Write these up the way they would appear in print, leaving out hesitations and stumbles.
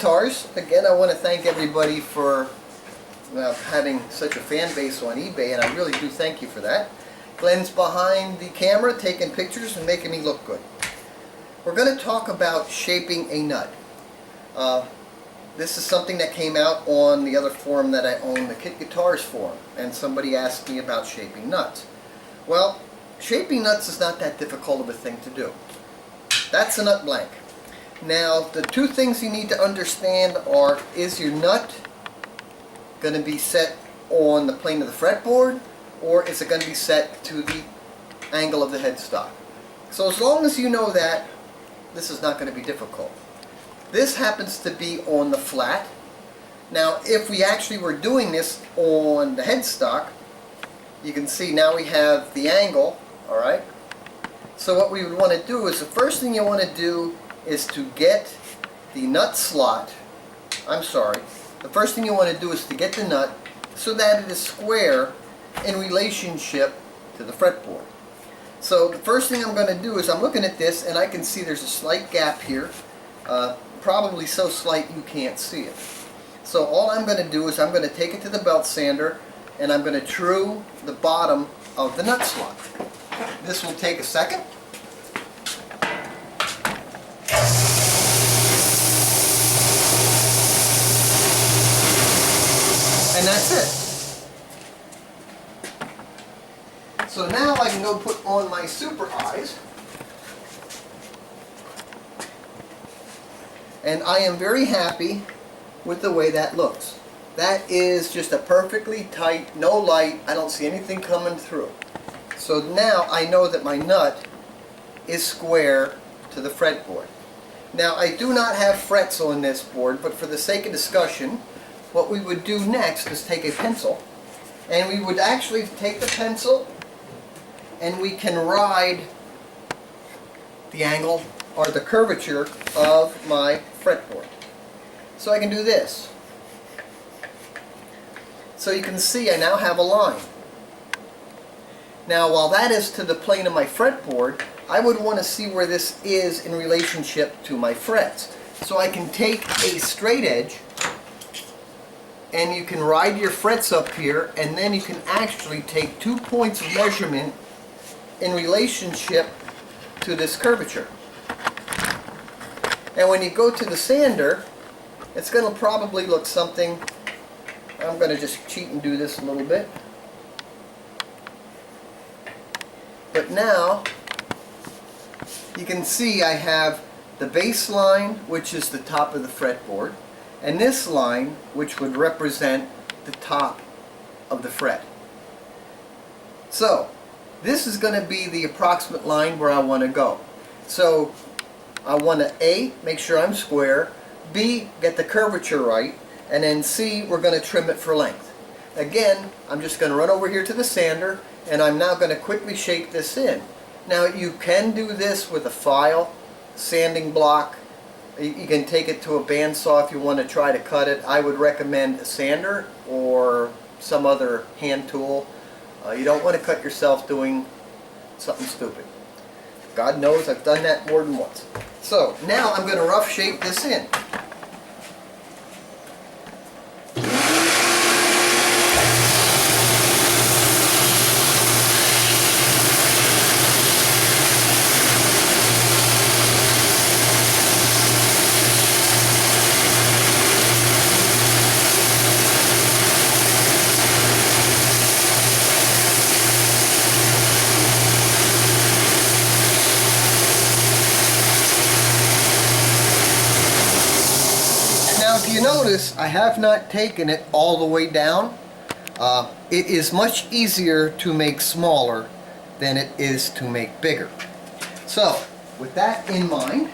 guitars. Again, I want to thank everybody for having such a fan base on eBay, and I really do thank you for that. Glenn's behind the camera taking pictures and making me look good. We're going to talk about shaping a nut. This is something that came out on the other forum that I own, the Kit Guitars forum, and somebody asked me about shaping nuts. Well, shaping nuts is not that difficult of a thing to do. That's a nut blank. Now, the two things you need to understand are, is your nut going to be set on the plane of the fretboard, or is it going to be set to the angle of the headstock? So as long as you know that, this is not going to be difficult. This happens to be on the flat. Now, if we actually were doing this on the headstock, you can see now we have the angle, alright? So what we would want to do is, the first thing you want to do is to get the nut slot, the first thing you want to do is to get the nut so that it is square in relationship to the fretboard. So the first thing I'm going to do is, I'm looking at this and I can see there's a slight gap here, probably so slight you can't see it. So all I'm going to do is I'm going to take it to the belt sander and I'm going to true the bottom of the nut slot. This will take a second. And that's it. So now I can go put on my super eyes. And I am very happy with the way that looks. That is just a perfectly tight, no light, I don't see anything coming through. So now I know that my nut is square to the fretboard. Now, I do not have frets on this board, but for the sake of discussion, what we would do next is take a pencil, and we would actually take the pencil and we can ride the angle or the curvature of my fretboard. So I can do this. So you can see I now have a line. Now, while that is to the plane of my fretboard, I would want to see where this is in relationship to my frets. So I can take a straight edge and you can ride your frets up here, and then you can actually take 2 points of measurement in relationship to this curvature. And when you go to the sander, it's going to probably look something. I'm going to just cheat and do this a little bit. But now you can see I have the base line, which is the top of the fretboard, and this line, which would represent the top of the fret. So this is going to be the approximate line where I want to go. So I want to A, make sure I'm square, B, get the curvature right, and then C, we're going to trim it for length. Again, I'm just going to run over here to the sander, and I'm now going to quickly shape this in. Now, you can do this with a file, sanding block. You can take it to a bandsaw if you want to try to cut it. I would recommend a sander or some other hand tool. You don't want to cut yourself doing something stupid. God knows I've done that more than once. So now I'm going to rough shape this in. If you notice, I have not taken it all the way down. It is much easier to make smaller than it is to make bigger. So, with that in mind,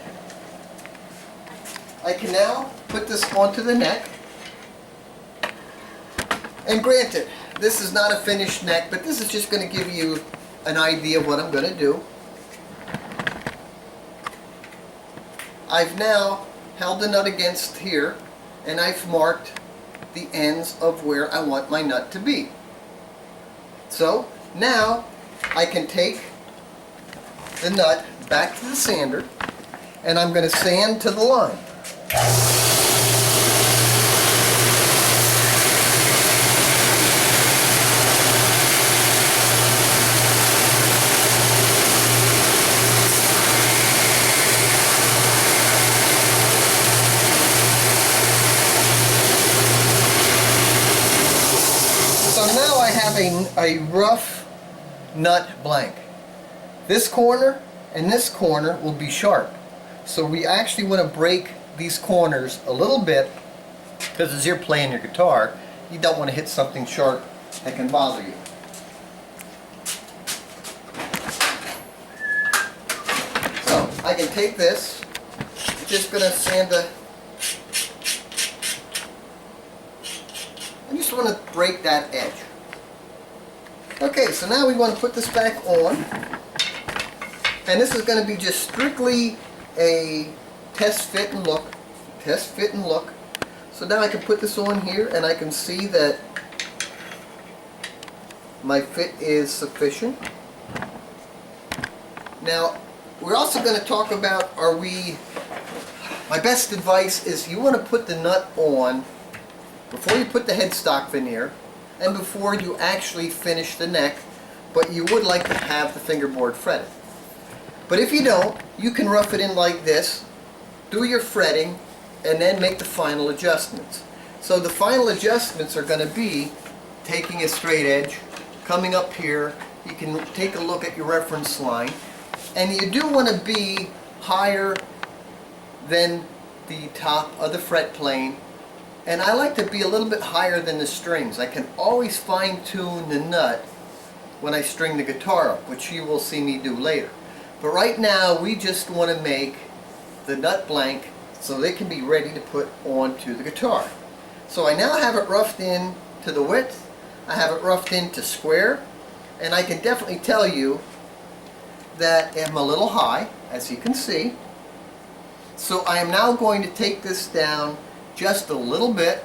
I can now put this onto the neck. And granted, this is not a finished neck, but this is just going to give you an idea of what I'm going to do. I've now held the nut against here, and I've marked the ends of where I want my nut to be. So now I can take the nut back to the sander, and I'm going to sand to the line. a rough nut blank. This corner and this corner will be sharp. So we actually want to break these corners a little bit, because as you're playing your guitar, you don't want to hit something sharp that can bother you. So I can take this, just going to sand the, I just want to break that edge. Okay, so now we want to put this back on, and this is going to be just strictly a test fit and look. Test fit and look. So now I can put this on here and I can see that my fit is sufficient. Now we're also going to talk about, my best advice is you want to put the nut on before you put the headstock veneer and before you actually finish the neck, but you would like to have the fingerboard fretted. But if you don't, you can rough it in like this, do your fretting, and then make the final adjustments. So the final adjustments are going to be taking a straight edge, coming up here, you can take a look at your reference line, and you do want to be higher than the top of the fret plane, and I like to be a little bit higher than the strings. I can always fine-tune the nut when I string the guitar up, which you will see me do later. But right now we just want to make the nut blank so they can be ready to put onto the guitar. So I now have it roughed in to the width, I have it roughed in to square, and I can definitely tell you that I'm a little high, as you can see. So I am now going to take this down just a little bit.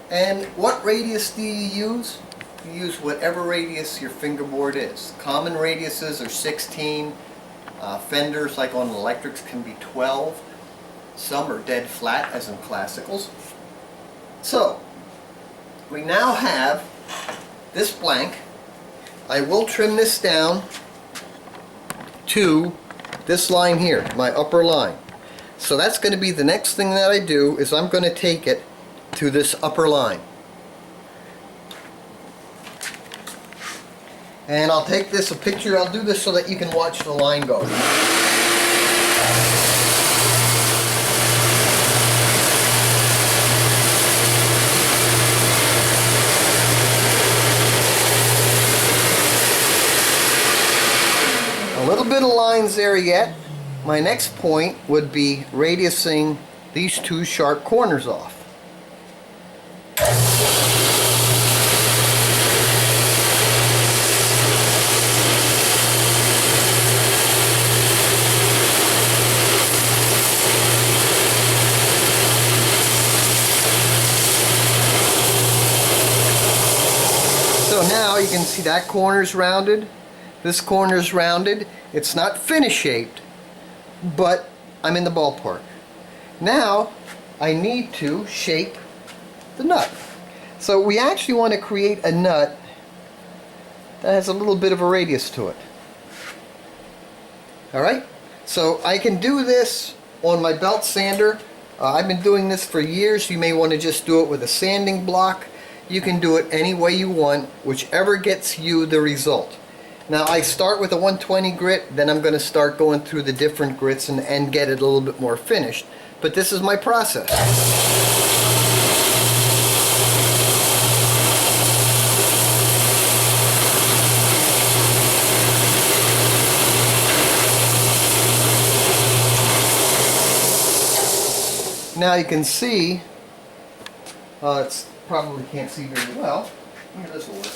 And what radius do you use? You use whatever radius your fingerboard is. Common radiuses are 16. Fenders, like on electrics, can be 12. Some are dead flat, as in classicals. So, we now have this blank. I will trim this down to this line here, my upper line. So that's going to be the next thing that I do, is I'm going to take it to this upper line. And I'll take this a picture, I'll do this so that you can watch the line go. A little bit of lines there yet. My next point would be radiusing these two sharp corners off. So now you can see that corner's rounded, this corner's rounded. It's not finish shaped, but I'm in the ballpark. Now I need to shape the nut. So we actually want to create a nut that has a little bit of a radius to it. Alright, so I can do this on my belt sander. I've been doing this for years. You may want to just do it with a sanding block. You can do it any way you want, whichever gets you the result. Now I start with a 120 grit, then I'm going to start going through the different grits and get it a little bit more finished. But this is my process. Now you can see, it's probably can't see very well. Here, this will work.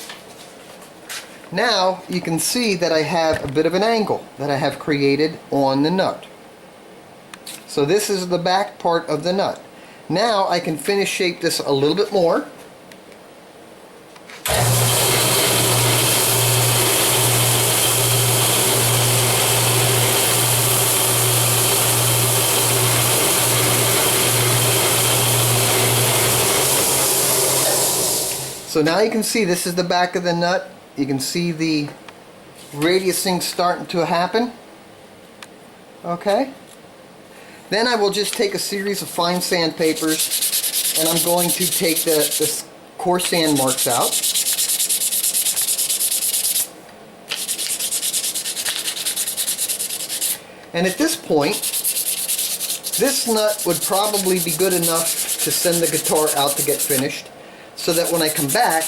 Now you can see that I have a bit of an angle that I have created on the nut. So this is the back part of the nut. Now I can finish shape this a little bit more. So now you can see this is the back of the nut. You can see the radiusing starting to happen. Okay. Then I will just take a series of fine sandpapers and I'm going to take the coarse sand marks out. And at this point, this nut would probably be good enough to send the guitar out to get finished, so that when I come back,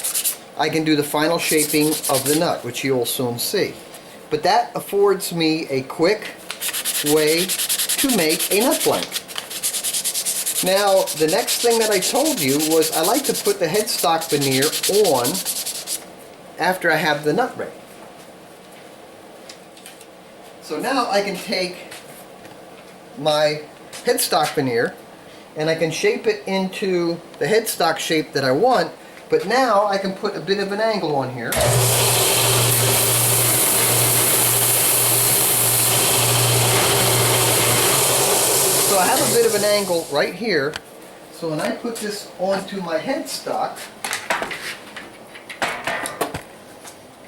I can do the final shaping of the nut, which you will soon see. But that affords me a quick way to make a nut blank. Now, the next thing that I told you was I like to put the headstock veneer on after I have the nut ready. So now I can take my headstock veneer and I can shape it into the headstock shape that I want, but now I can put a bit of an angle on here. So I have a bit of an angle right here, so when I put this onto my headstock,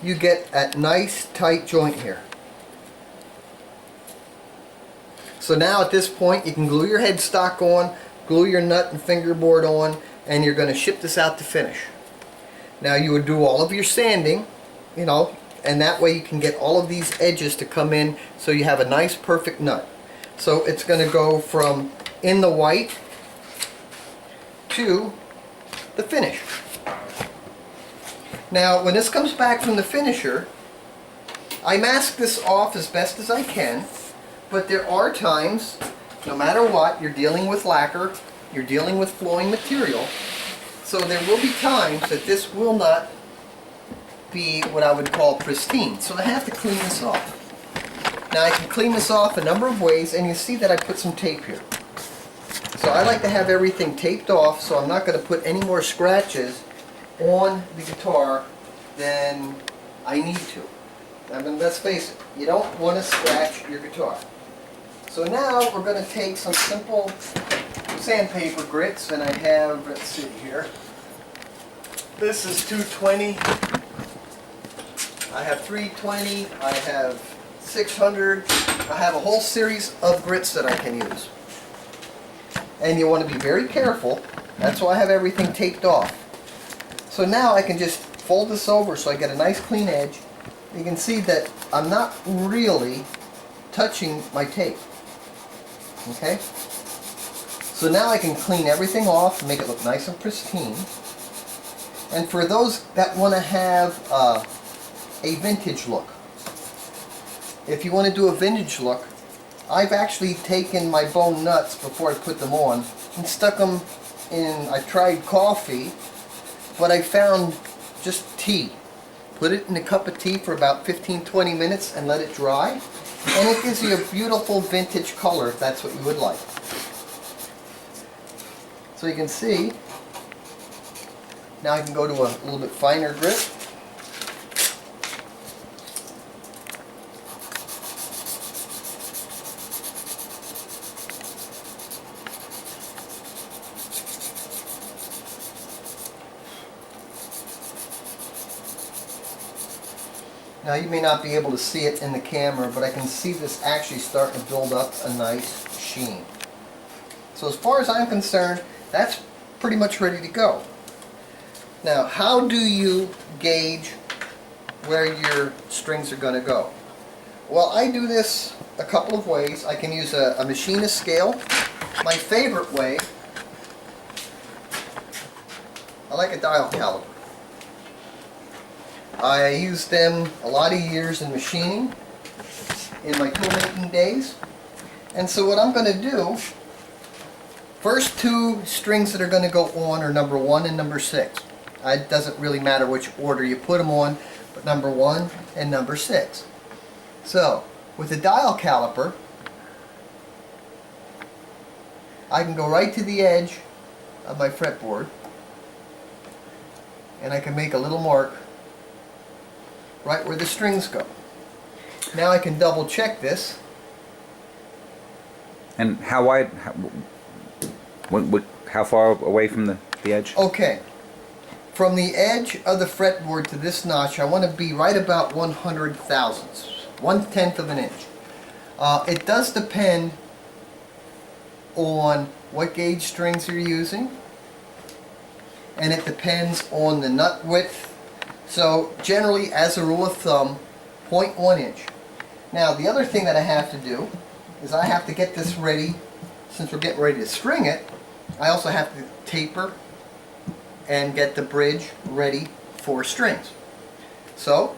you get a nice tight joint here. So now at this point you can glue your headstock on, glue your nut and fingerboard on, and you're going to ship this out to finish. Now you would do all of your sanding, you know, and that way you can get all of these edges to come in so you have a nice perfect nut. So it's going to go from in the white to the finish. Now when this comes back from the finisher, I mask this off as best as I can, but there are times, no matter what, you're dealing with lacquer, you're dealing with flowing material, so there will be times that this will not be what I would call pristine. So I have to clean this off. Now I can clean this off a number of ways, and you see that I put some tape here. So I like to have everything taped off, so I'm not going to put any more scratches on the guitar than I need to. I mean, let's face it, you don't want to scratch your guitar. So now we're going to take some simple sandpaper grits, and I have, let's see here, this is 220, I have 320, I have 600, I have a whole series of grits that I can use. And you want to be very careful, that's why I have everything taped off. So now I can just fold this over so I get a nice clean edge. You can see that I'm not really touching my tape. Okay? So now I can clean everything off and make it look nice and pristine. And for those that want to have a vintage look, if you want to do a vintage look, I've actually taken my bone nuts before I put them on and stuck them in, I tried coffee, but I found just tea. Put it in a cup of tea for about 15-20 minutes and let it dry, and it gives you a beautiful vintage color if that's what you would like. So you can see, now I can go to a little bit finer grit. Now you may not be able to see it in the camera, but I can see this actually starting to build up a nice sheen. So as far as I'm concerned, that's pretty much ready to go. Now how do you gauge where your strings are going to go? Well, I do this a couple of ways. I can use a machinist scale. My favorite way, I like a dial caliper. I used them a lot of years in machining in my tool making days. And so what I'm going to do, first two strings that are going to go on are number 1 and number 6. It doesn't really matter which order you put them on, but number 1 and number 6. So with the dial caliper, I can go right to the edge of my fretboard and I can make a little mark right where the strings go. Now I can double check this. And how wide, how far away from the edge? Okay, from the edge of the fretboard to this notch, I want to be right about 100 thousandths, 1/10 of an inch. It does depend on what gauge strings you're using, and it depends on the nut width. So generally, as a rule of thumb, 0.1 inch. Now the other thing that I have to do is I have to get this ready. Since we're getting ready to string it, I also have to taper and get the bridge ready for strings. So,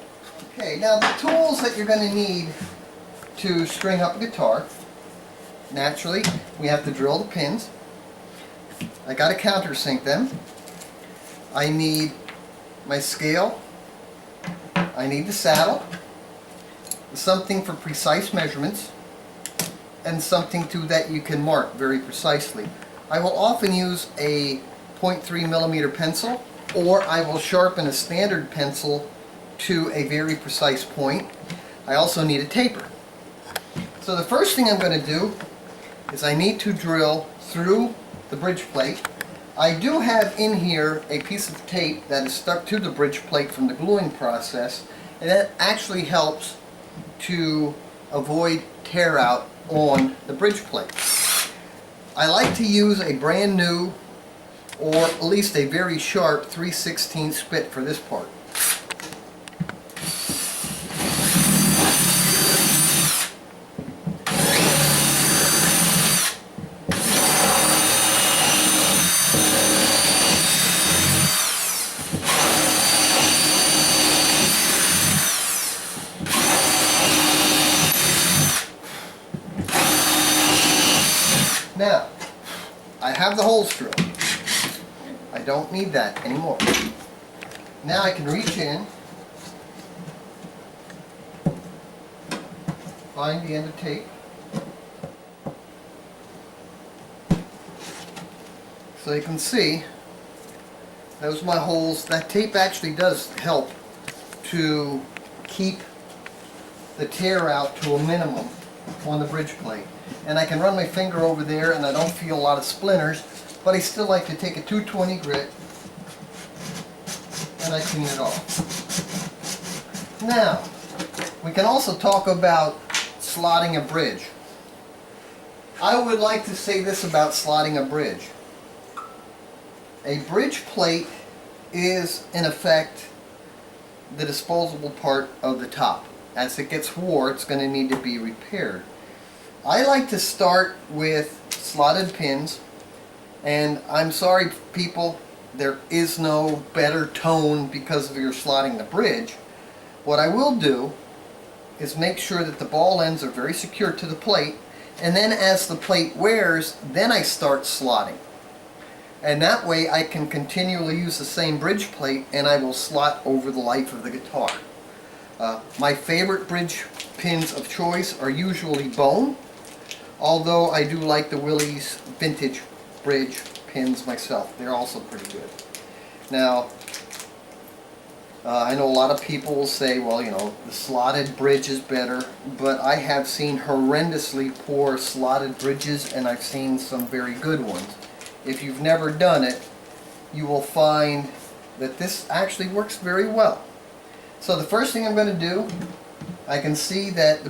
okay, now the tools that you're going to need to string up a guitar, naturally, we have to drill the pins. I got to countersink them. I need my scale. I need the saddle, something for precise measurements, and something too that you can mark very precisely. I will often use a 0.3 millimeter pencil, or I will sharpen a standard pencil to a very precise point. I also need a taper. So the first thing I'm going to do is I need to drill through the bridge plate. I do have in here a piece of tape that is stuck to the bridge plate from the gluing process, and that actually helps to avoid tear out on the bridge plate. I like to use a brand new, or at least a very sharp 3/16 bit for this part. Now, I have the holes drilled. I don't need that anymore. Now I can reach in, find the end of tape. So you can see, those are my holes. That tape actually does help to keep the tear out to a minimum on the bridge plate. And I can run my finger over there and I don't feel a lot of splinters, but I still like to take a 220 grit and I clean it off. Now, we can also talk about slotting a bridge. I would like to say this about slotting a bridge. A bridge plate is, in effect, the disposable part of the top. As it gets wore, it's going to need to be repaired. I like to start with slotted pins, and I'm sorry people, there is no better tone because of your slotting the bridge. What I will do is make sure that the ball ends are very secure to the plate, and then as the plate wears, then I start slotting. And that way I can continually use the same bridge plate and I will slot over the life of the guitar. My favorite bridge pins of choice are usually bone, although I do like the Willys vintage bridge pins myself. They're also pretty good. Now, I know a lot of people will say, well, you know, the slotted bridge is better, but I have seen horrendously poor slotted bridges and I've seen some very good ones. If you've never done it, you will find that this actually works very well. So the first thing I'm going to do, I can see that the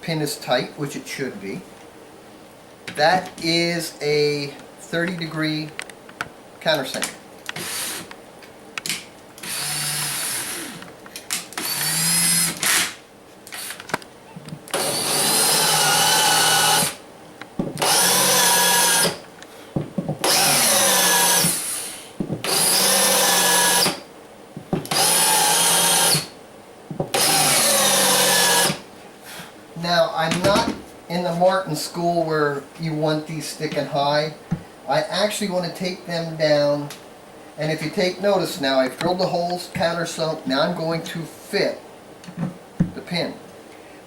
pin is tight, which it should be. That is a 30-degree countersink. Now, I'm not in the Martin school where you want these sticking high. I actually want to take them down, and if you take notice now, I've drilled the holes, countersunk. Now I'm going to fit the pin.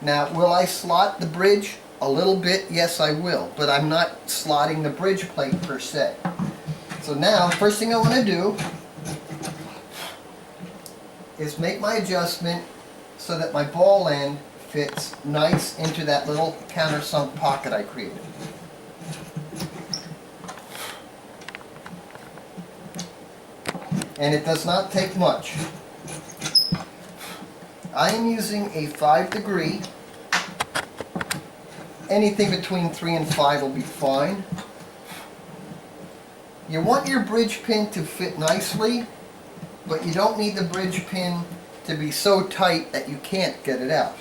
Now, will I slot the bridge? A little bit, yes I will, but I'm not slotting the bridge plate per se. So now, first thing I want to do is make my adjustment so that my ball end fits nice into that little countersunk pocket I created. And it does not take much. I am using a 5-degree. Anything between 3 and 5 will be fine. You want your bridge pin to fit nicely, but you don't need the bridge pin to be so tight that you can't get it out.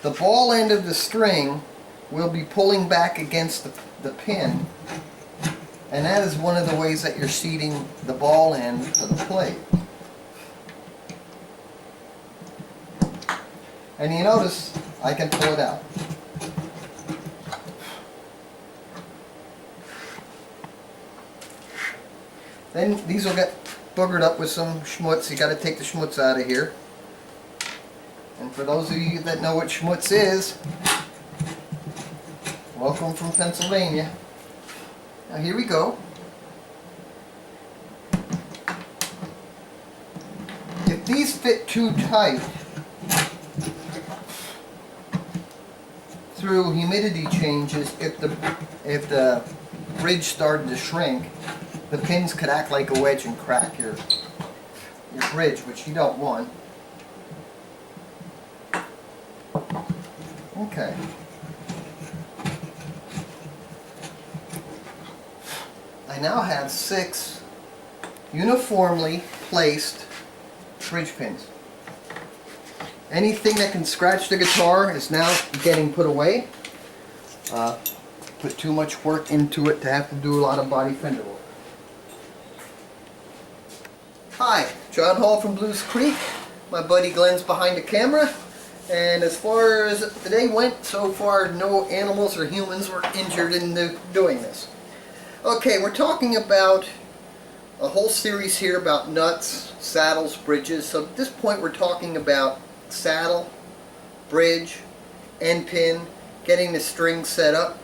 The ball end of the string will be pulling back against the pin, and that is one of the ways that you're seating the ball end to the plate. And you notice I can pull it out. Then these will get boogered up with some schmutz. You got to take the schmutz out of here. And for those of you that know what schmutz is, welcome from Pennsylvania. Now here we go. If these fit too tight through humidity changes, if the bridge started to shrink, the pins could act like a wedge and crack your bridge, which you don't want. Okay. I now have 6 uniformly placed bridge pins. Anything that can scratch the guitar is now getting put away. Put too much work into it to have to do a lot of body fender work. Hi, John Hall from Blues Creek. My buddy Glenn's behind the camera. And as far as the day went, so far no animals or humans were injured in doing this. Okay, we're talking about a whole series here about nuts, saddles, bridges. So at this point we're talking about saddle, bridge, end pin, getting the string set up.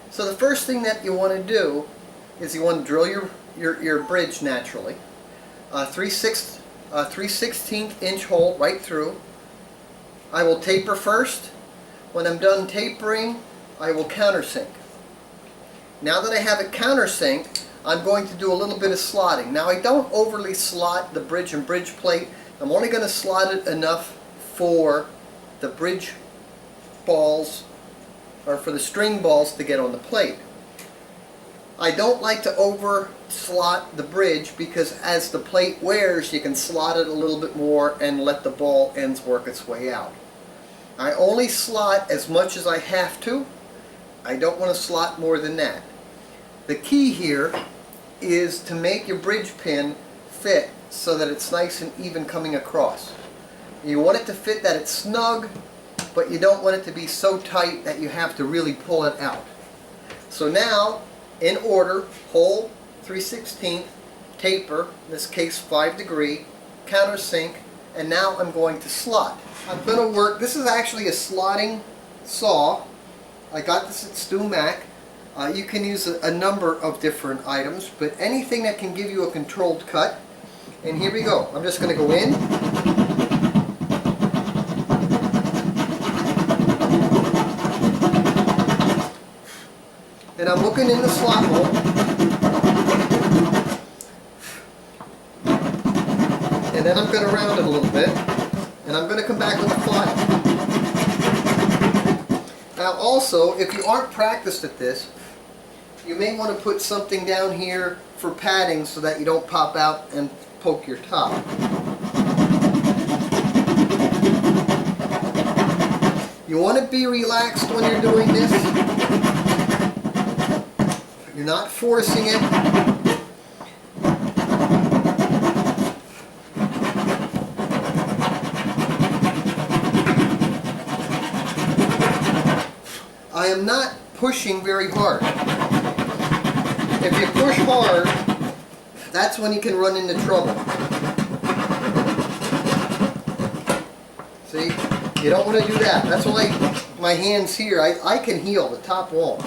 So the first thing that you want to do is you want to drill your bridge naturally. 3/16 inch hole right through. I will taper first. When I'm done tapering, I will countersink. Now that I have it countersink, I'm going to do a little bit of slotting. Now I don't overly slot the bridge and bridge plate. I'm only going to slot it enough for the bridge balls, or for the string balls to get on the plate. I don't like to over slot the bridge because as the plate wears, you can slot it a little bit more and let the ball ends work its way out. I only slot as much as I have to. I don't want to slot more than that. The key here is to make your bridge pin fit so that it's nice and even coming across. You want it to fit that it's snug, but you don't want it to be so tight that you have to really pull it out. So now, in order, hole 3/16, taper, in this case 5 degree, countersink, and now I'm going to slot. I'm going to work, this is actually a slotting saw. I got this at Stu Mac. You can use a number of different items, but anything that can give you a controlled cut. And here we go. I'm just going to go in. And I'm looking in the slot hole. And then I'm going to round it a little bit. And I'm going to come back with a file. Now also, if you aren't practiced at this, you may want to put something down here for padding so that you don't pop out and poke your top. You want to be relaxed when you're doing this. You're not forcing it. I am not pushing very hard. If you push hard, that's when you can run into trouble. See? You don't want to do that. That's why my hands here, I can heal the top wall.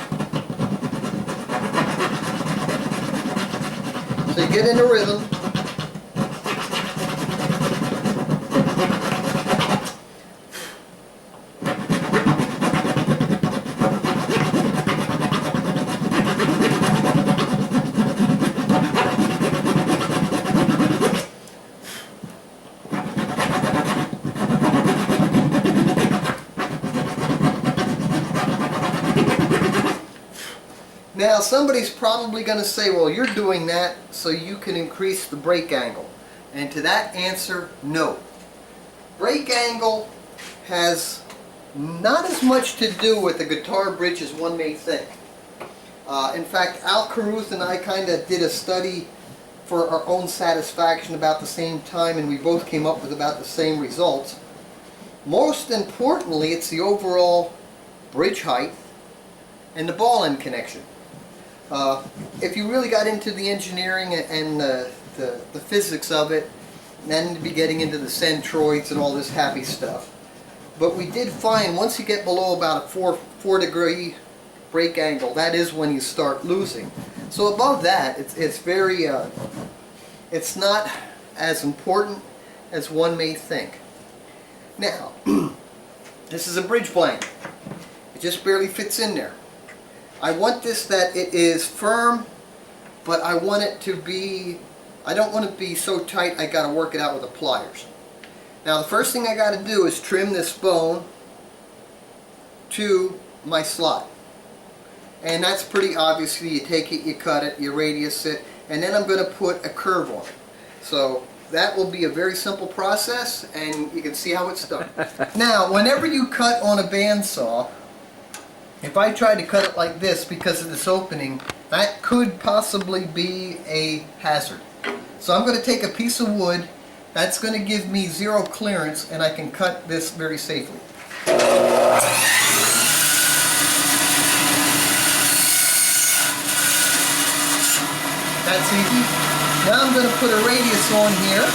So you get in a rhythm. Now somebody's probably going to say, well, you're doing that so you can increase the break angle. And to that answer, no. Break angle has not as much to do with the guitar bridge as one may think. In fact, Al Caruth and I kind of did a study for our own satisfaction about the same time, and we both came up with about the same results. Most importantly, it's the overall bridge height and the ball end connection. If you really got into the engineering and the physics of it, then you'd be getting into the centroids and all this happy stuff. But we did find once you get below about a 4 degree break angle, that is when you start losing. So above that, it's very, it's not as important as one may think. Now, this is a bridge blank. It just barely fits in there. I want this that it is firm, but I want it to be, I don't want it to be so tight I gotta work it out with the pliers. Now the first thing I gotta do is trim this bone to my slot. And that's pretty obvious. You take it, you cut it, you radius it, and then I'm going to put a curve on it. So that will be a very simple process, and you can see how it's done. Now, whenever you cut on a bandsaw, if I try to cut it like this because of this opening, that could possibly be a hazard. So I'm going to take a piece of wood that's going to give me 0 clearance, and I can cut this very safely. That's easy. Now I'm going to put a radius on here.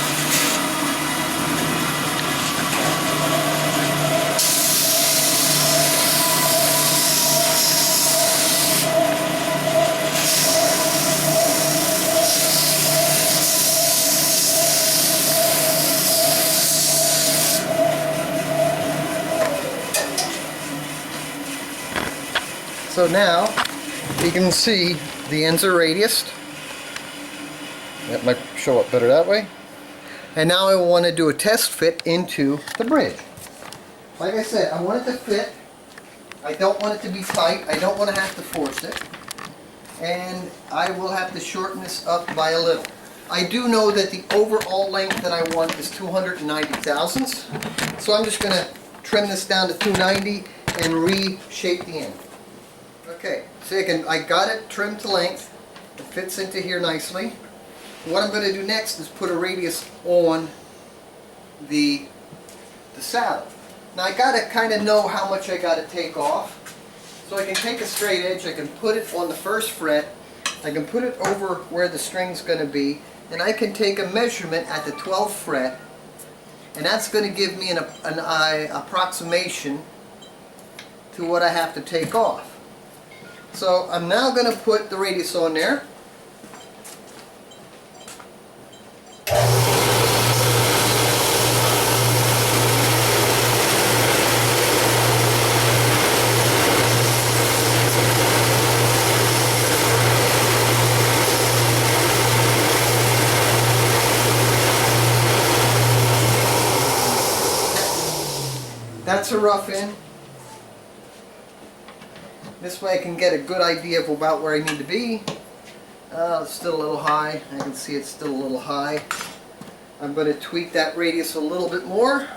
So now you can see the ends are radiused. That might show up better that way. And now I want to do a test fit into the bridge. Like I said, I want it to fit. I don't want it to be tight. I don't want to have to force it. And I will have to shorten this up by a little. I do know that the overall length that I want is 290 thousandths. So I'm just going to trim this down to 290 and reshape the end. Okay, so I got it trimmed to length. It fits into here nicely. What I'm going to do next is put a radius on the saddle. Now I got to kind of know how much I got to take off. So I can take a straight edge, I can put it on the first fret, I can put it over where the string's going to be, and I can take a measurement at the 12th fret, and that's going to give me an approximation to what I have to take off. So I'm now going to put the radius on there. That's a rough end. This way I can get a good idea of about where I need to be. It's still a little high. I can see it's still a little high. I'm going to tweak that radius a little bit more.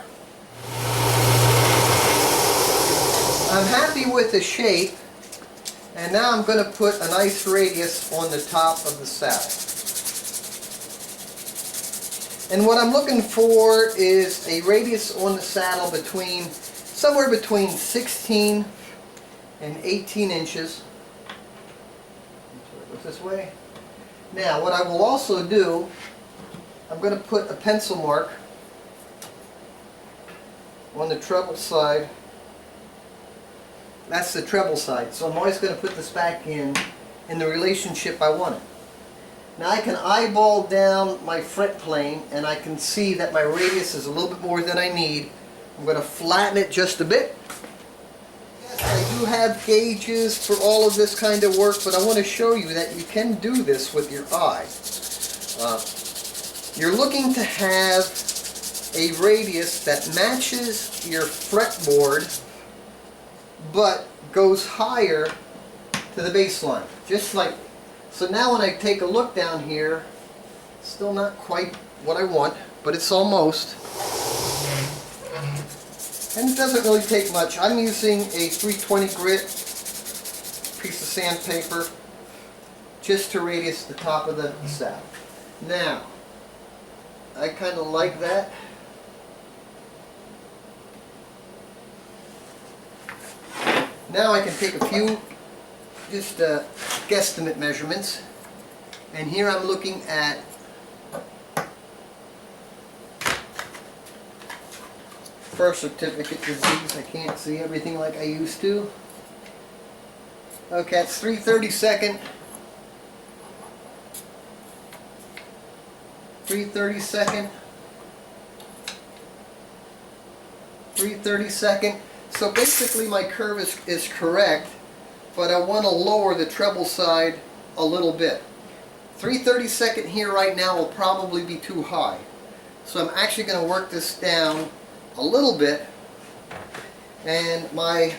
I'm happy with the shape, and now I'm going to put a nice radius on the top of the saddle. And what I'm looking for is a radius on the saddle somewhere between 16 and 18 inches. Look this way. Now what I will also do, I'm going to put a pencil mark on the treble side. That's the treble side. So I'm always going to put this back in the relationship I want it. Now I can eyeball down my fret plane and I can see that my radius is a little bit more than I need. I'm going to flatten it just a bit. Yes, I do have gauges for all of this kind of work, but I want to show you that you can do this with your eye. You're looking to have a radius that matches your fretboard but goes higher to the bass line, just like. So now when I take a look down here, still not quite what I want, but it's almost. And it doesn't really take much. I'm using a 320 grit piece of sandpaper just to radius the top of the saddle. Now, I kind of like that. Now I can take a few just guesstimate measurements, and here I'm looking at birth certificate disease. I can't see everything like I used to. Okay, it's 3/32. 3/32. 3/32. So basically my curve is correct, but I want to lower the treble side a little bit. 3/32 here right now will probably be too high. So I'm actually going to work this down a little bit, and my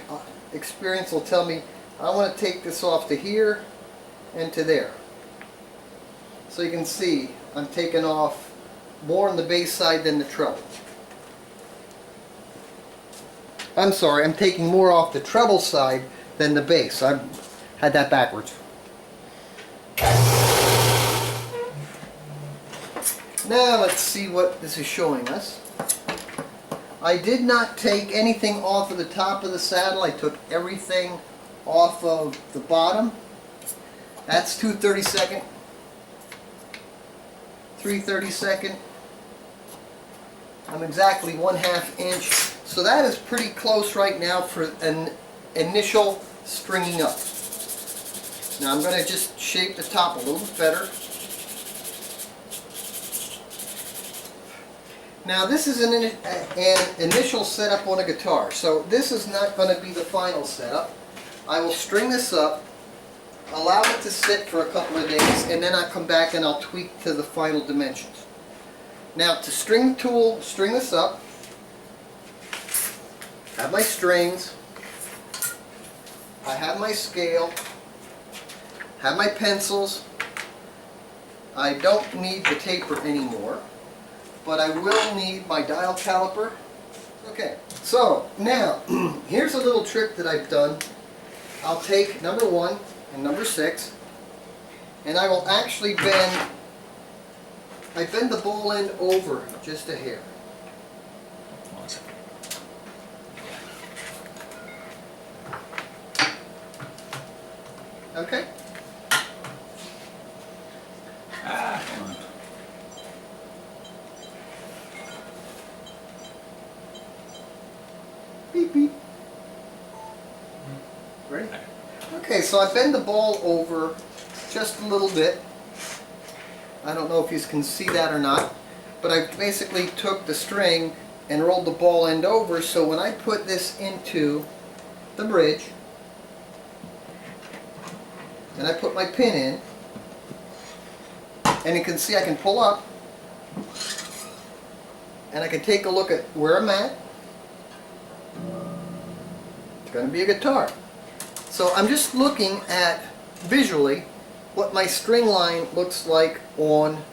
experience will tell me I want to take this off to here and to there. So you can see I'm taking off more on the bass side than the treble. I'm sorry, I'm taking more off the treble side than the bass. I had that backwards. Now let's see what this is showing us. I did not take anything off of the top of the saddle. I took everything off of the bottom. That's 2/32. 3/32. I'm exactly 1/2 inch. So that is pretty close right now for an initial stringing up. Now I'm going to just shape the top a little bit better. Now this is an initial setup on a guitar, so this is not going to be the final setup. I will string this up, allow it to sit for a couple of days, and then I'll come back and I'll tweak to the final dimensions. Now to string this up, I have my strings, I have my scale, have my pencils. I don't need the taper anymore, but I will need my dial caliper. Okay, so now here's a little trick that I've done. I'll take number 1 and number 6, and I will actually bend the ball end over just a hair. Okay? Beep beep. Ready? Okay, so I bend the ball over just a little bit. I don't know if you can see that or not, but I basically took the string and rolled the ball end over, so when I put this into the bridge and I put my pin in, and you can see I can pull up and I can take a look at where I'm at. It's going to be a guitar. So I'm just looking at visually what my string line looks like on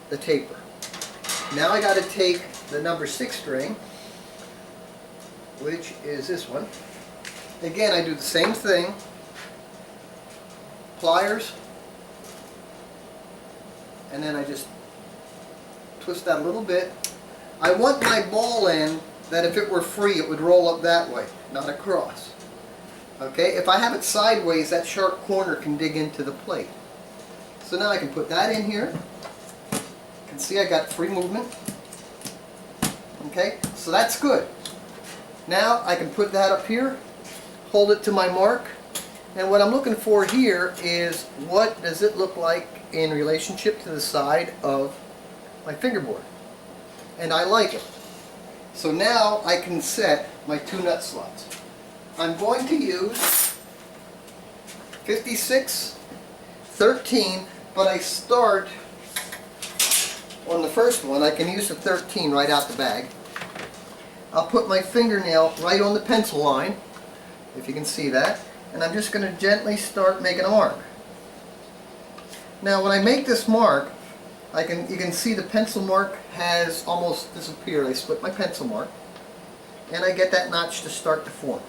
the taper. Now I got to take the number 6 string, which is this one. Again, I do the same thing. Pliers, and then I just twist that a little bit. I want my ball end that if it were free it would roll up that way, not across. Okay, if I have it sideways, that sharp corner can dig into the plate. So now I can put that in here. You can see I got free movement. Okay, so that's good. Now I can put that up here, hold it to my mark, and what I'm looking for here is what does it look like in relationship to the side of my fingerboard. And I like it. So now I can set my 2 nut slots. I'm going to use 56, 13, but I start on the first one. I can use the 13 right out the bag. I'll put my fingernail right on the pencil line, if you can see that, and I'm just going to gently start making a mark. Now when I make this mark, you can see the pencil mark has almost disappeared. I split my pencil mark. and I get that notch to start to form.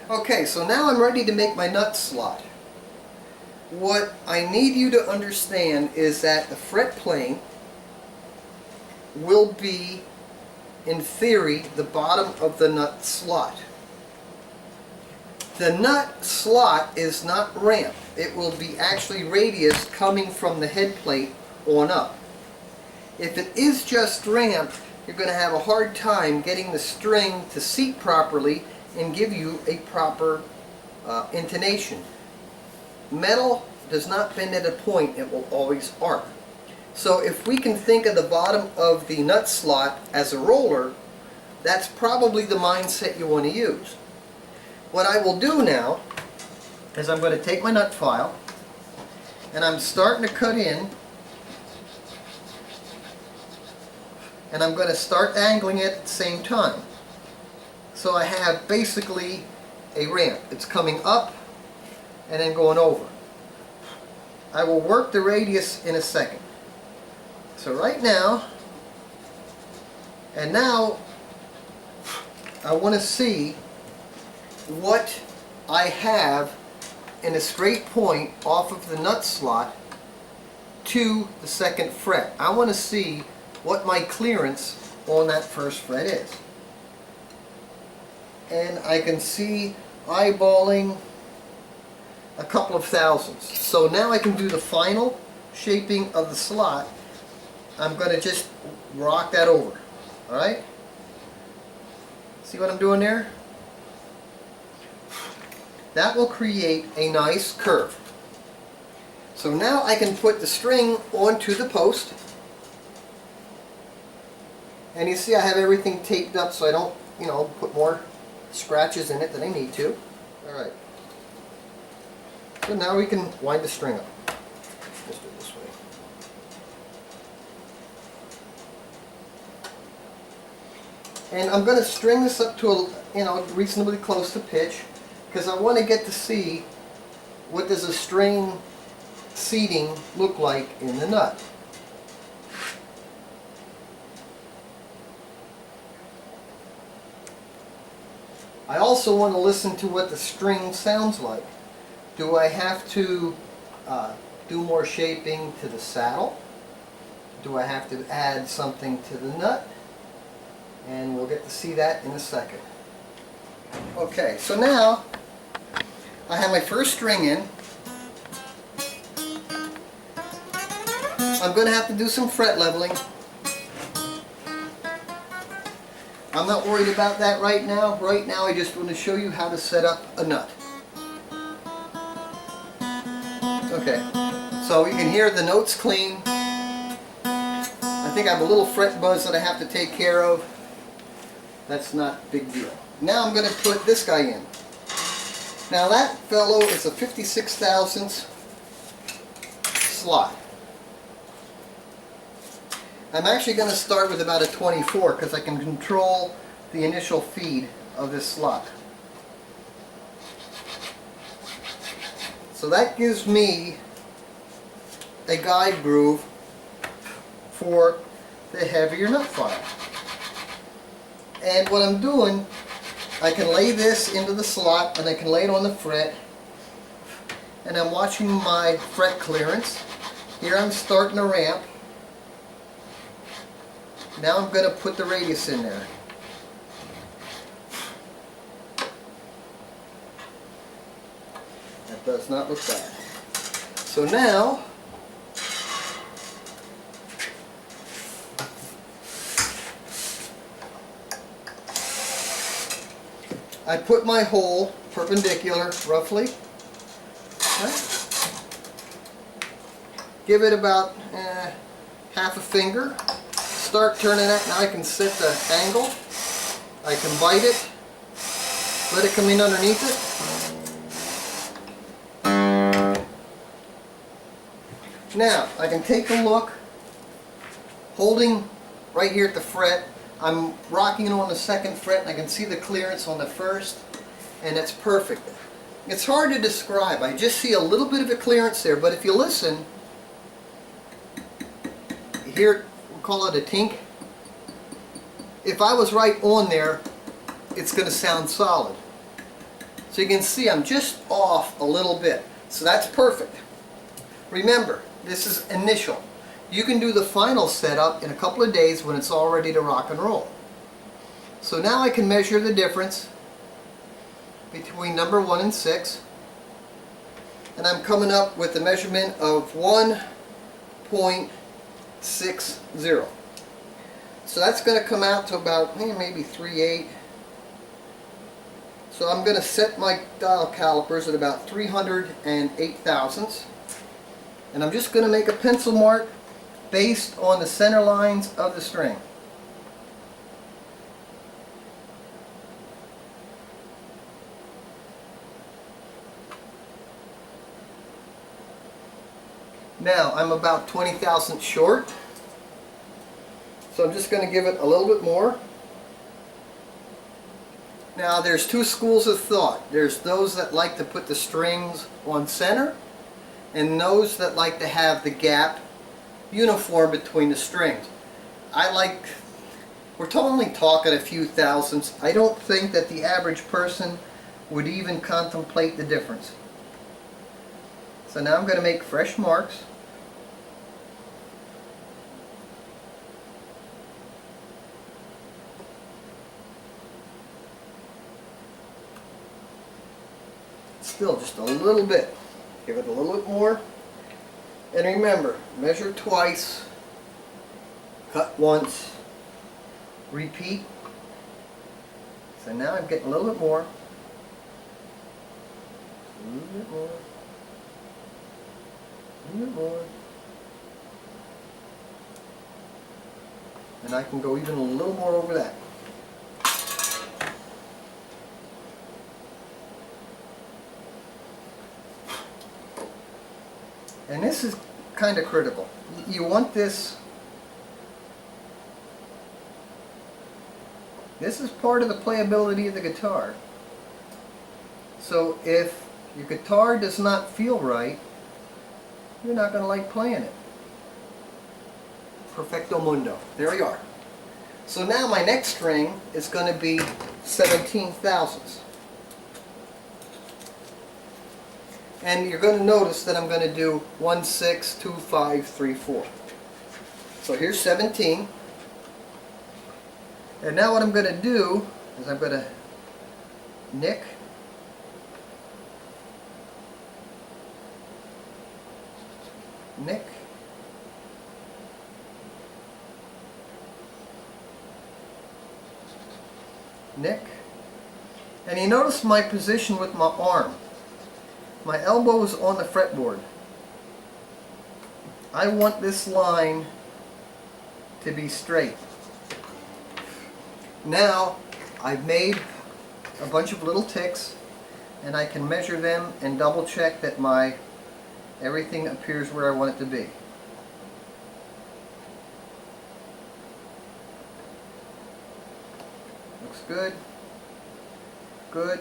Okay, so now I'm ready to make my nut slot. What I need you to understand is that the fret plane will be, in theory, the bottom of the nut slot. The nut slot is not ramp. It will be actually radius coming from the head plate on up. If it is just ramp, you're going to have a hard time getting the string to seat properly and give you a proper intonation. Metal does not bend at a point, it will always arc. So if we can think of the bottom of the nut slot as a roller, that's probably the mindset you want to use. What I will do now is I'm going to take my nut file and I'm starting to cut in, and I'm going to start angling it at the same time. So I have basically a ramp. It's coming up and then going over. I will work the radius in a second. So right now, and now I want to see what I have in a straight point off of the nut slot to the second fret. I want to see what my clearance on that first fret is. And I can see eyeballing a couple of thousandths. So now I can do the final shaping of the slot. I'm going to just rock that over. Alright? See what I'm doing there? That will create a nice curve. So now I can put the string onto the post. And you see I have everything taped up so I don't, put more scratches in it than I need to. Alright. So now we can wind the string up. Just do it this way. And I'm going to string this up to a, reasonably close to pitch, because I want to get to see what does a string seating look like in the nut. I also want to listen to what the string sounds like. Do I have to do more shaping to the saddle? Do I have to add something to the nut? And we'll get to see that in a second. Okay, so now I have my first string in. I'm going to have to do some fret leveling. I'm not worried about that right now. Right now I just want to show you how to set up a nut. Okay, so you can hear the notes clean. I think I have a little fret buzz that I have to take care of. That's not a big deal. Now I'm going to put this guy in. Now that fellow is a 56 thousandths slot. I'm actually going to start with about a 24 because I can control the initial feed of this slot. So that gives me a guide groove for the heavier nut file. And what I'm doing, I can lay this into the slot and I can lay it on the fret, and I'm watching my fret clearance. Here I'm starting a ramp. Now I'm going to put the radius in there. That does not look bad. So now I put my hole perpendicular roughly. Right. Give it about half a finger. Start turning that. Now I can set the angle. I can bite it. Let it come in underneath it. Now I can take a look. Holding right here at the fret, I'm rocking it on the second fret, and I can see the clearance on the first, and it's perfect. It's hard to describe. I just see a little bit of a clearance there, but if you listen, you hear it. Call it a tink. if I was right on there, it's going to sound solid. So you can see I'm just off a little bit. So that's perfect. Remember, this is initial. You can do the final setup in a couple of days when it's all ready to rock and roll. So now I can measure the difference between number 1 and 6. And I'm coming up with a measurement of 1.60. So that's going to come out to about maybe 3/8. So I'm going to set my dial calipers at about 308 thousandths. And I'm just going to make a pencil mark based on the center lines of the string. Now I'm about 20 thousandths short, so I'm just going to give it a little bit more. Now there's two schools of thought. There's those that like to put the strings on center, and those that like to have the gap uniform between the strings. We're only talking a few thousandths. I don't think that the average person would even contemplate the difference. So now I'm going to make fresh marks. Still just a little bit. Give it a little bit more. And remember, measure twice, cut once, repeat. So now I'm getting a little bit more. A little bit more. A little bit more. And I can go even a little more over that. And this is kind of critical. You want this. This is part of the playability of the guitar. So if your guitar does not feel right, you're not going to like playing it. Perfecto mundo. There we are. So now my next string is going to be 17 thousandths. And you're going to notice that I'm going to do 1, 6, 2, 5, 3, 4. So here's 17. And now what I'm going to do is I'm going to nick, nick, nick. And you notice my position with my arm. My elbow is on the fretboard. I want this line to be straight. Now I've made a bunch of little ticks, and I can measure them and double check that everything appears where I want it to be. Looks good. Good.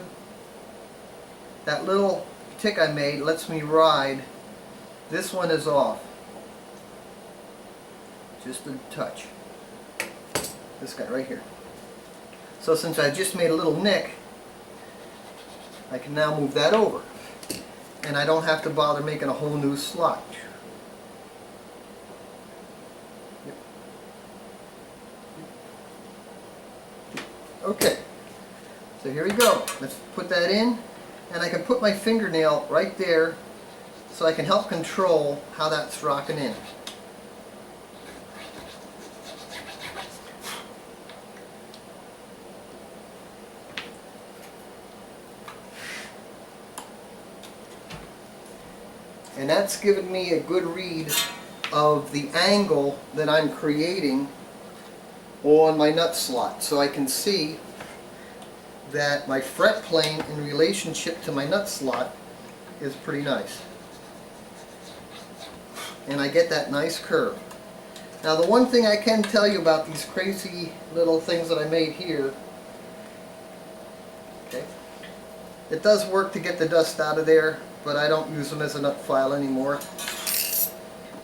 That little tick I made lets me ride. This one is off. Just a touch. This guy right here. So since I just made a little nick, I can now move that over. And I don't have to bother making a whole new slot. Okay. So here we go. Let's put that in. And I can put my fingernail right there so I can help control how that's rocking in. And that's given me a good read of the angle that I'm creating on my nut slot. So I can see that my fret plane in relationship to my nut slot is pretty nice. And I get that nice curve. Now the one thing I can tell you about these crazy little things that I made here, okay, it does work to get the dust out of there, but I don't use them as a nut file anymore.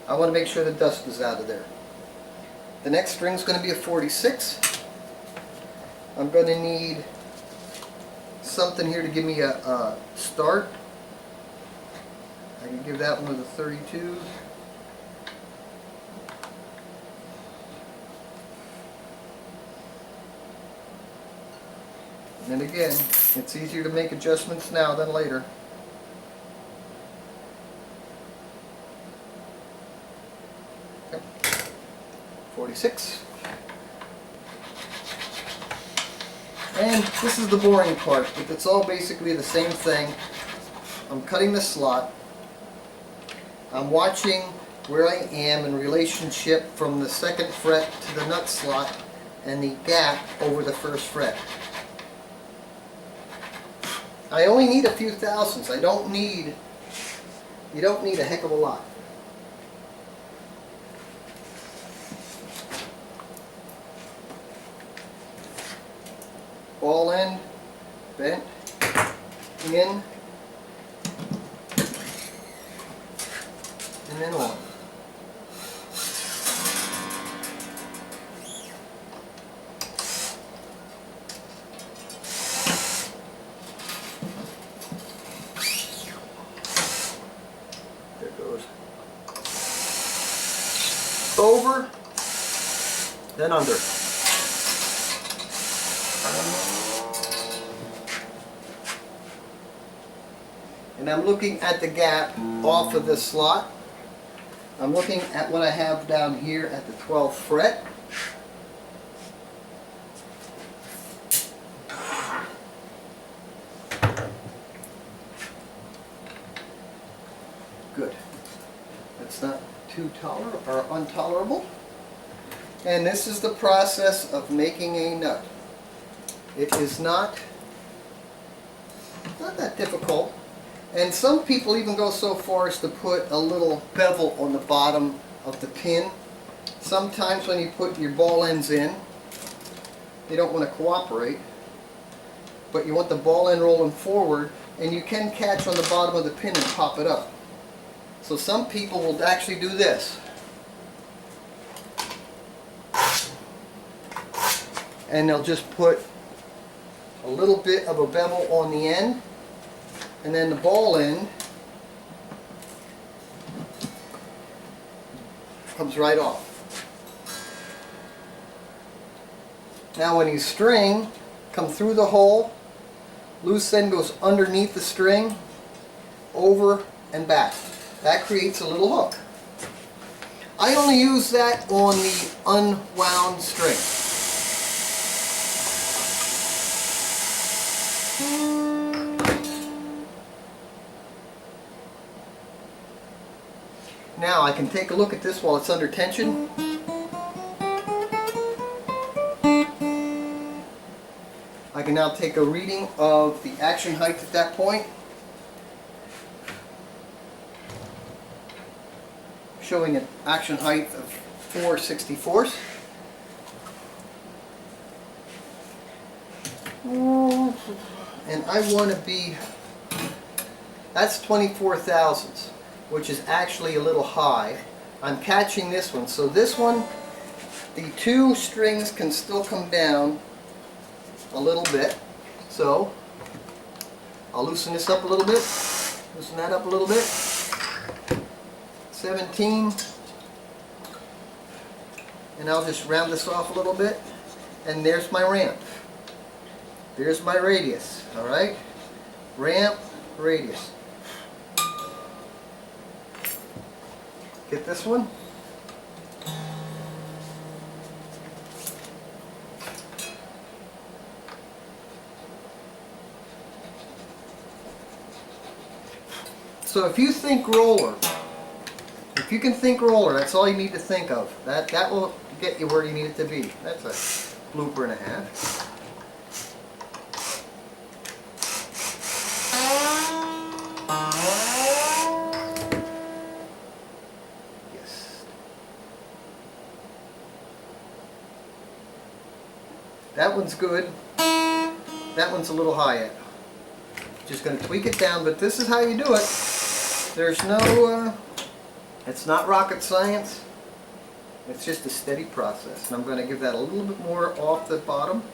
I want to make sure the dust is out of there. The next string is going to be a 46. I'm going to need something here to give me a start. I can give that one with a 32. And again, it's easier to make adjustments now than later. Okay. 46. And this is the boring part, but it's all basically the same thing. I'm cutting the slot. I'm watching where I am in relationship from the second fret to the nut slot and the gap over the first fret. I only need a few thousandths. You don't need a heck of a lot. Ball end, bent, in, and then on. There it goes. Over, then under. And I'm looking at the gap off of this slot. I'm looking at what I have down here at the 12th fret. Good. That's not too tolerable or intolerable. And this is the process of making a nut. It is not that difficult. And some people even go so far as to put a little bevel on the bottom of the pin. Sometimes when you put your ball ends in, you don't want to cooperate, but you want the ball end rolling forward, and you can catch on the bottom of the pin and pop it up. So some people will actually do this. And they'll just put a little bit of a bevel on the end, and then the ball end comes right off. Now when you string, come through the hole, loose end goes underneath the string, over and back. That creates a little hook. I only use that on the unwound string. Now I can take a look at this while it's under tension. I can now take a reading of the action height at that point, showing an action height of 4/64. And I want to be, that's 24 thousandths, which is actually a little high. I'm catching this one. So this one, the two strings can still come down a little bit. So I'll loosen this up a little bit, loosen that up a little bit. 17. And I'll just round this off a little bit. And there's my ramp. There's my radius. Alright? Ramp, radius. Get this one. So if you think roller, if you can think roller, that's all you need to think of. That will get you where you need it to be. That's a blooper and a half. That one's good. That one's a little high yet. Just going to tweak it down, but this is how you do it. There's no, it's not rocket science. It's just a steady process. And I'm going to give that a little bit more off the bottom.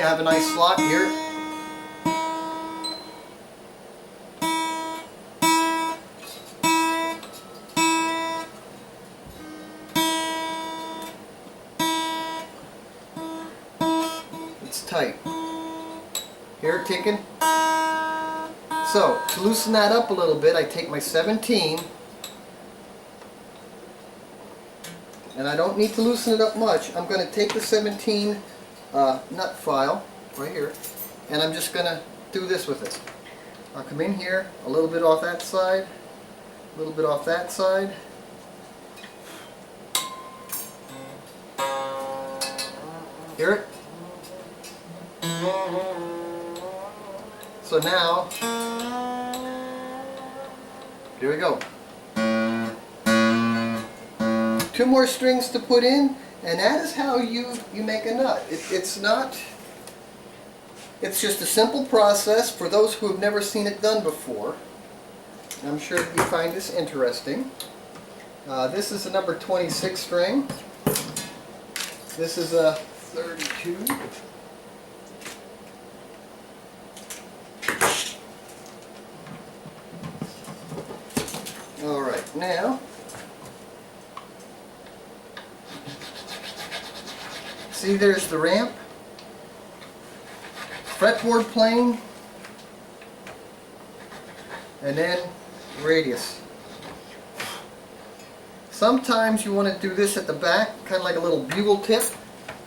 I have a nice slot here. It's tight. Hear it ticking? So, to loosen that up a little bit, I take my 17, and I don't need to loosen it up much. I'm going to take the 17 nut file, right here, and I'm just going to do this with it. I'll come in here, a little bit off that side, a little bit off that side. Hear it? So now, here we go. 2 more strings to put in, and that is how you make a nut. It's just a simple process for those who have never seen it done before. I'm sure you find this interesting. This is a number 26 string. This is a 32. Alright, now see, there's the ramp, fretboard plane, and then radius. Sometimes you want to do this at the back, kind of like a little bugle tip,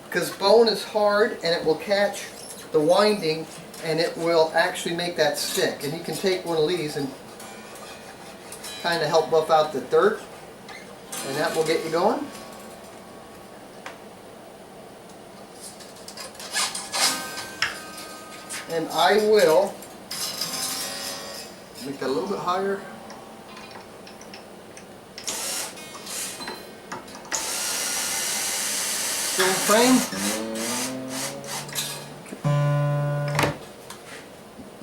because bone is hard and it will catch the winding and it will actually make that stick. And you can take one of these and kind of help buff out the dirt, and that will get you going. And I will make that a little bit higher. Still in frame.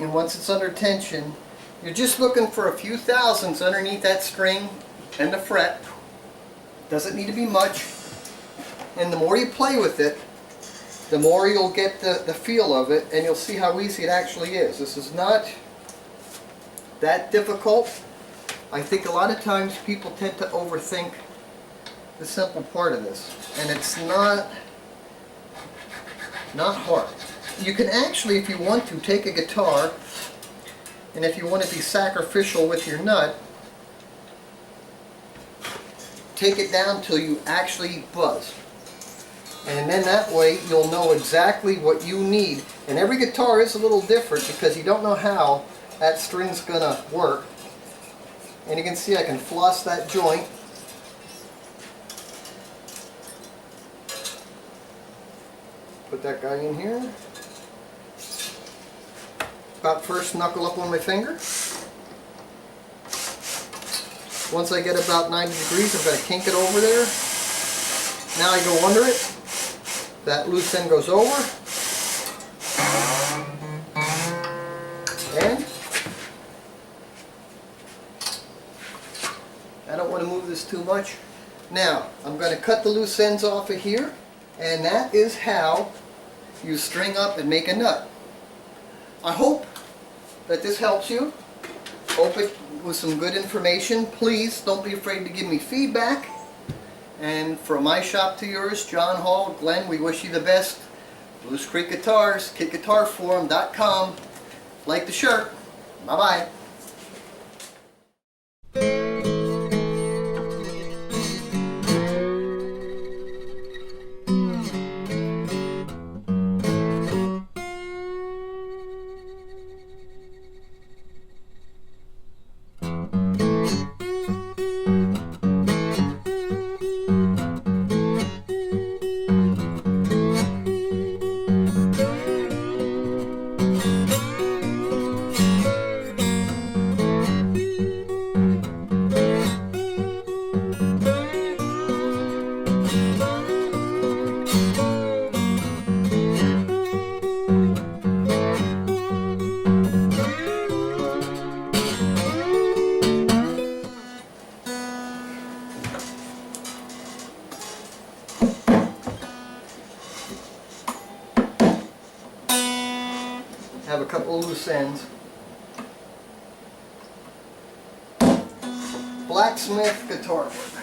And once it's under tension, you're just looking for a few thousandths underneath that string and the fret. Doesn't need to be much. And the more you play with it, the more you'll get the feel of it, and you'll see how easy it actually is. This is not that difficult. I think a lot of times people tend to overthink the simple part of this, and it's not hard. You can actually, if you want to, take a guitar, and if you want to be sacrificial with your nut, take it down till you actually buzz. And then that way you'll know exactly what you need. And every guitar is a little different because you don't know how that string's gonna work. And you can see I can floss that joint. Put that guy in here. About first knuckle up on my finger. Once I get about 90 degrees, I'm going to kink it over there. Now I go under it. That loose end goes over. And I don't want to move this too much. Now, I'm going to cut the loose ends off of here, and that is how you string up and make a nut. I hope that this helps you. Hope it was some good information. Please don't be afraid to give me feedback. And from my shop to yours, John Hall, Glenn, we wish you the best. Blues Creek Guitars, KitGuitarForum.com. Like the shirt. Bye-bye. have a couple of loose ends. Blacksmith guitar wood.